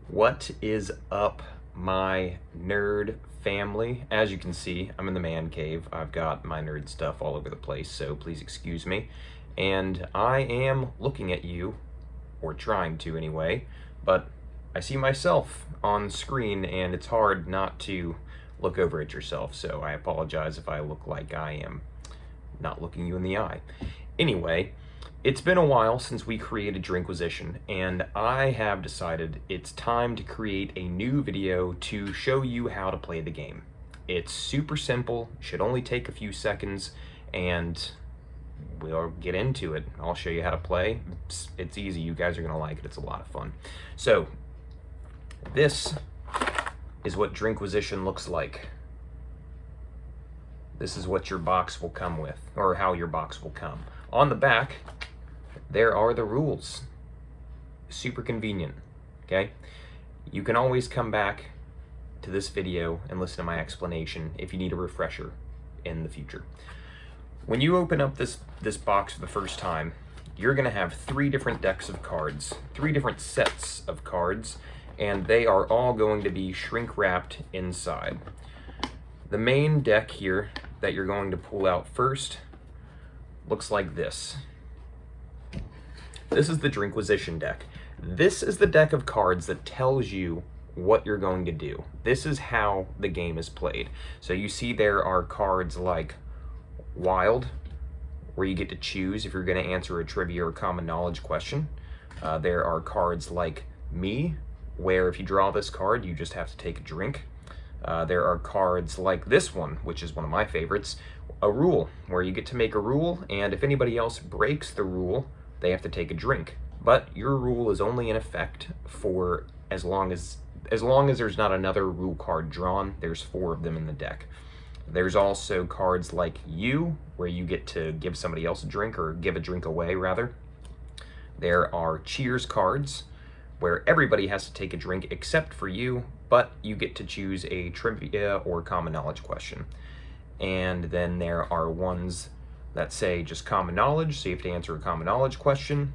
What is up, my nerd family? As you can see, I'm in the man cave. I've got my nerd stuff all over the place, so please excuse me. And I am looking at you, or trying to anyway, but I see myself on screen and it's hard not to look over at yourself, so I apologize if I look like I am not looking you in the eye. Anyway, it's been a while since we created DrinkQuizition, and I have decided it's time to create a new video to show you how to play the game. It's super simple, should only take a few seconds, and we'll get into it. I'll show you how to play. It's easy, you guys are gonna like it, it's a lot of fun. So, this is what DrinkQuizition looks like. This is what your box will come with, or how your box will come. On the back, there are the rules. Super convenient, okay? You can always come back to this video and listen to my explanation if you need a refresher in the future. When you open up this box for the first time, you're gonna have 3 different decks of cards, 3 different sets of cards, and they are all going to be shrink wrapped inside. The main deck here that you're going to pull out first looks like this. This is the DrinkQuizition deck. This is the deck of cards that tells you what you're going to do. This is how the game is played. So you see there are cards like Wild, where you get to choose if you're going to answer a trivia or common knowledge question. There are cards like Me, where if you draw this card, you just have to take a drink. There are cards like this one, which is one of my favorites, a Rule, where you get to make a rule, and if anybody else breaks the rule, they have to take a drink. But your rule is only in effect for as long as there's not another rule card drawn. There's 4 of them in the deck. There's also cards like You, where you get to give somebody else a drink, or give a drink away, rather. There are Cheers cards, where everybody has to take a drink except for you, but you get to choose a trivia or common knowledge question. And then there are ones that say just common knowledge, so you have to answer a common knowledge question,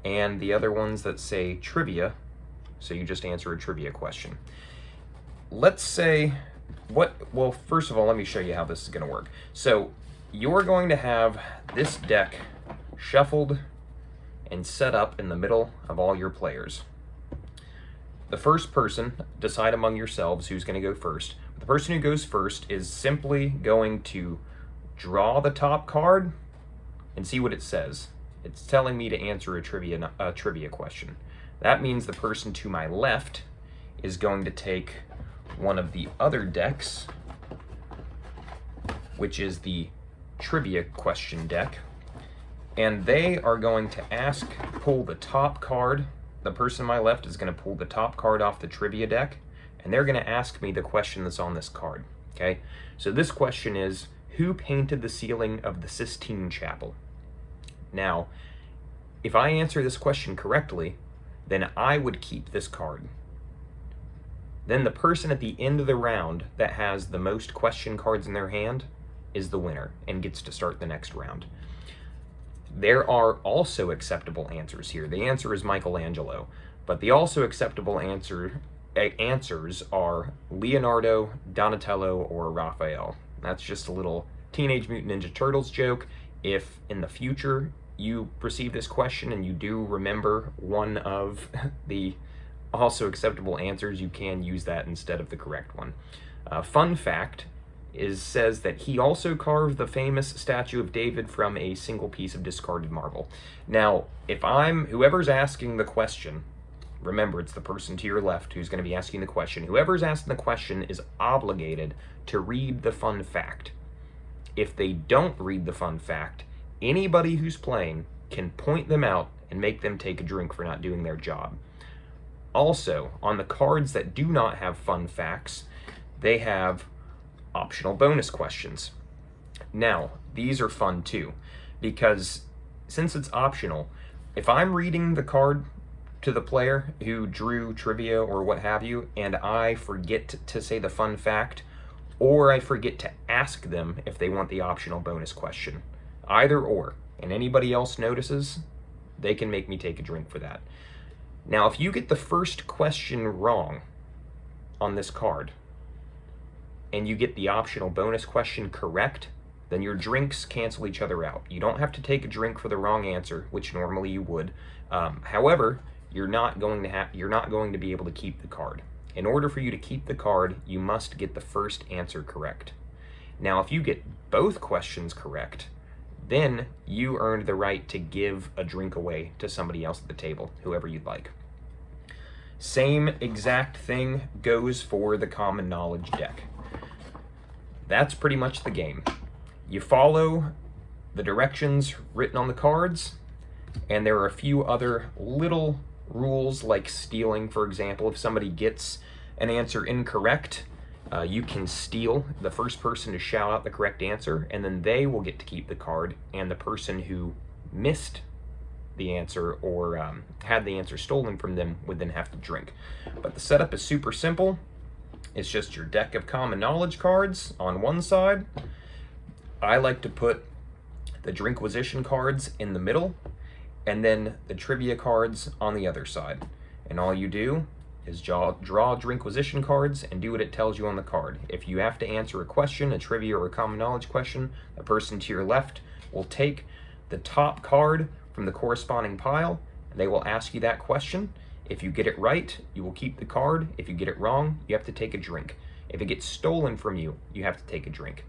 and the other ones that say trivia, so you just answer a trivia question. Let's say, well, first of all, let me show you how this is going to work. So you're going to have this deck shuffled and set up in the middle of all your players. The first person, decide among yourselves who's going to go first. The person who goes first is simply going to draw the top card and see what it says. It's telling me to answer a trivia question. That means the person to my left is going to take one of the other decks, which is the trivia question deck, and they are going to pull the top card. The person to my left is going to pull the top card off the trivia deck, and they're going to ask me the question that's on this card, okay? So this question is, who painted the ceiling of the Sistine Chapel? Now, if I answer this question correctly, then I would keep this card. Then the person at the end of the round that has the most question cards in their hand is the winner and gets to start the next round. There are also acceptable answers here. The answer is Michelangelo, but the also acceptable answers are Leonardo, Donatello, or Raphael. That's just a little Teenage Mutant Ninja Turtles joke. If in the future you receive this question and you do remember one of the also acceptable answers, you can use that instead of the correct one. Fun fact says that he also carved the famous statue of David from a single piece of discarded marble. Now, if whoever's asking the question, remember, it's the person to your left who's going to be asking the question. Whoever's asking the question is obligated to read the fun fact. If they don't read the fun fact, anybody who's playing can point them out and make them take a drink for not doing their job. Also, on the cards that do not have fun facts, they have optional bonus questions. Now, these are fun too, because since it's optional, if I'm reading the card to the player who drew trivia or what have you, and I forget to say the fun fact, or I forget to ask them if they want the optional bonus question, either or, and anybody else notices, they can make me take a drink for that. Now, if you get the first question wrong on this card, and you get the optional bonus question correct, then your drinks cancel each other out. You don't have to take a drink for the wrong answer, which normally you would. However, you're not going to be able to keep the card. In order for you to keep the card, you must get the first answer correct. Now, if you get both questions correct, then you earned the right to give a drink away to somebody else at the table, whoever you'd like. Same exact thing goes for the common knowledge deck. That's pretty much the game. You follow the directions written on the cards, and there are a few other little rules like stealing, for example. If somebody gets an answer incorrect, you can steal the first person to shout out the correct answer, and then they will get to keep the card, and the person who missed the answer or had the answer stolen from them would then have to drink. But the setup is super simple. It's just your deck of common knowledge cards on one side. I like to put the DrinkQuizition cards in the middle, and then the trivia cards on the other side. And all you do is draw DrinkQuizition cards and do what it tells you on the card. If you have to answer a question, a trivia or a common knowledge question, the person to your left will take the top card from the corresponding pile, and they will ask you that question. If you get it right, you will keep the card. If you get it wrong, you have to take a drink. If it gets stolen from you, you have to take a drink.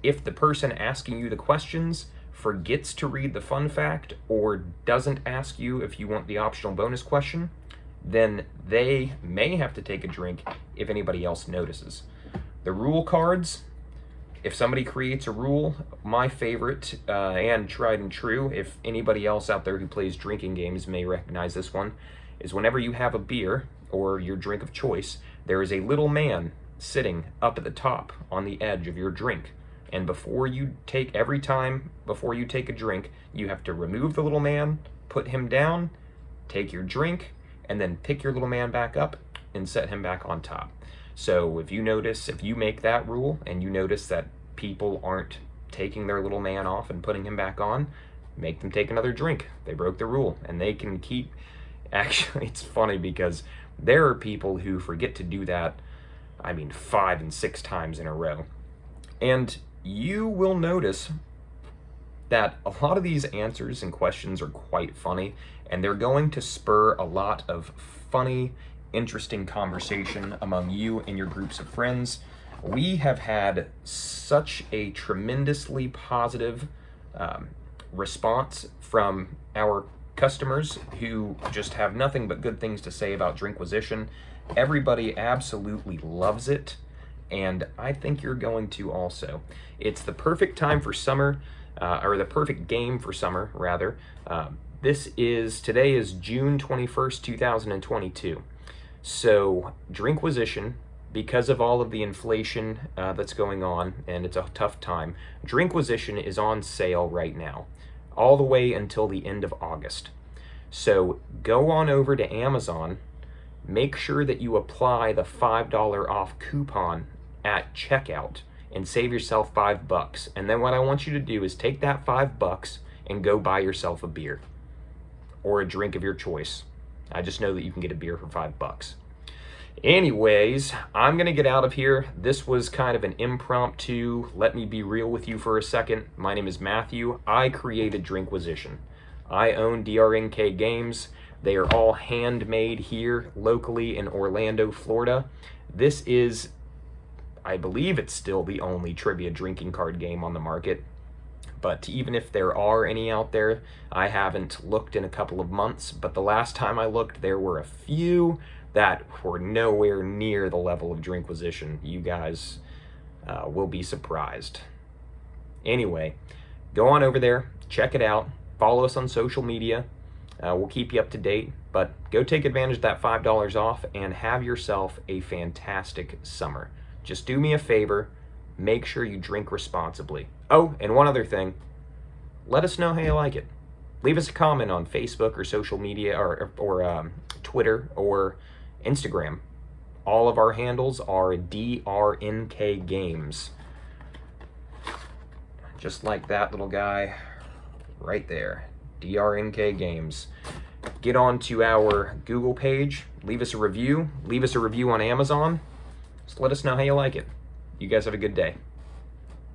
If the person asking you the questions forgets to read the fun fact or doesn't ask you if you want the optional bonus question, then they may have to take a drink if anybody else notices. The rule cards, if somebody creates a rule, my favorite and tried and true, if anybody else out there who plays drinking games may recognize this one, is whenever you have a beer or your drink of choice, there is a little man sitting up at the top on the edge of your drink. And before you take a drink, you have to remove the little man, put him down, take your drink, and then pick your little man back up and set him back on top. So if you make that rule and you notice that people aren't taking their little man off and putting him back on, make them take another drink. They broke the rule, and they can keep... Actually, it's funny because there are people who forget to do that, 5 and 6 times in a row. And you will notice that a lot of these answers and questions are quite funny, and they're going to spur a lot of funny, interesting conversation among you and your groups of friends. We have had such a tremendously positive response from our customers who just have nothing but good things to say about DrinkQuizition. Everybody absolutely loves it, and I think you're going to also. It's the perfect time for summer, or the perfect game for summer, rather. Today is June 21st, 2022. So DrinkQuizition, because of all of the inflation that's going on, and it's a tough time, DrinkQuizition is on sale right now, all the way until the end of August. So go on over to Amazon, make sure that you apply the $5 off coupon at checkout and save yourself $5. And then what I want you to do is take that $5 and go buy yourself a beer or a drink of your choice. I just know that you can get a beer for $5. Anyways, I'm gonna get out of here. This was kind of an impromptu, let me be real with you for a second. My name is Matthew. I created DrinkQuizition. I own DRNK games. They are all handmade here locally in Orlando, Florida. This is, I believe it's still the only trivia drinking card game on the market. But even if there are any out there, I haven't looked in a couple of months, but the last time I looked, there were a few that were nowhere near the level of DrinkQuizition. You guys will be surprised. Anyway, go on over there, check it out, follow us on social media. We'll keep you up to date, but go take advantage of that $5 off and have yourself a fantastic summer. Just do me a favor, make sure you drink responsibly. Oh, and one other thing, let us know how you like it. Leave us a comment on Facebook or social media or Twitter or Instagram. All of our handles are DRNK Games. Just like that little guy right there. DRNK Games. get onto our Google page, leave us a review on Amazon. Just let us know how you like it. You guys have a good day.